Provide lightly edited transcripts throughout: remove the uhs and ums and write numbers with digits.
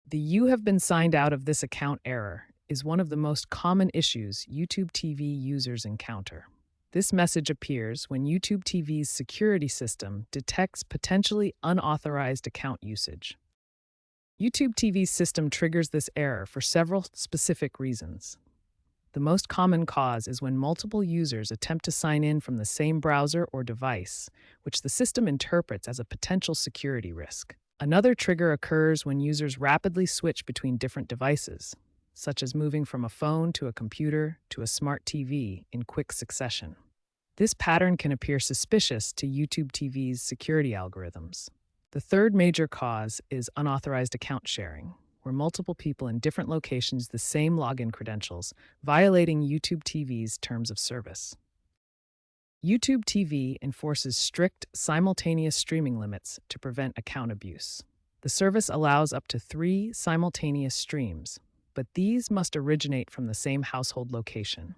The "you have been signed out of this account" error is one of the most common issues YouTube TV users encounter. This message appears when YouTube TV's security system detects potentially unauthorized account usage. YouTube TV's system triggers this error for several specific reasons. The most common cause is when multiple users attempt to sign in from the same browser or device, which the system interprets as a potential security risk. Another trigger occurs when users rapidly switch between different devices, such as moving from a phone to a computer to a smart TV in quick succession. This pattern can appear suspicious to YouTube TV's security algorithms. The third major cause is unauthorized account sharing, where multiple people in different locations use the same login credentials, violating YouTube TV's terms of service. YouTube TV enforces strict simultaneous streaming limits to prevent account abuse. The service allows up to 3 simultaneous streams, but these must originate from the same household location.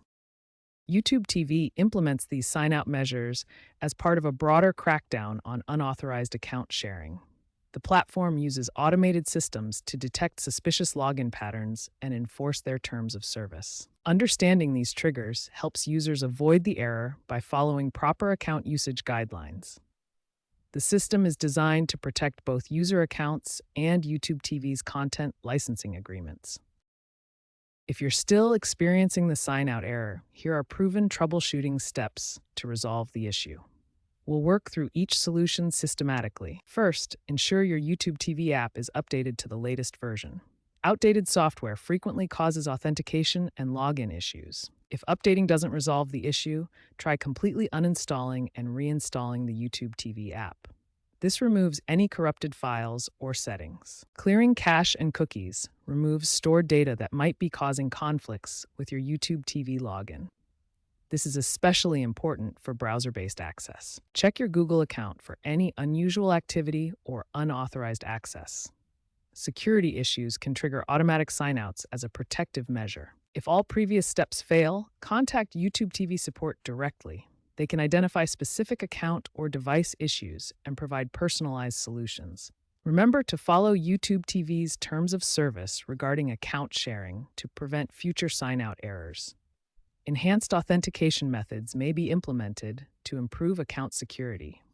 YouTube TV implements these sign-out measures as part of a broader crackdown on unauthorized account sharing. The platform uses automated systems to detect suspicious login patterns and enforce their terms of service. Understanding these triggers helps users avoid the error by following proper account usage guidelines. The system is designed to protect both user accounts and YouTube TV's content licensing agreements. If you're still experiencing the sign-out error, here are proven troubleshooting steps to resolve the issue. We'll work through each solution systematically. First, ensure your YouTube TV app is updated to the latest version. Outdated software frequently causes authentication and login issues. If updating doesn't resolve the issue, try completely uninstalling and reinstalling the YouTube TV app. This removes any corrupted files or settings. Clearing cache and cookies removes stored data that might be causing conflicts with your YouTube TV login. This is especially important for browser-based access. Check your Google account for any unusual activity or unauthorized access. Security issues can trigger automatic signouts as a protective measure. If all previous steps fail, contact YouTube TV support directly. They can identify specific account or device issues and provide personalized solutions. Remember to follow YouTube TV's terms of service regarding account sharing to prevent future sign-out errors. Enhanced authentication methods may be implemented to improve account security.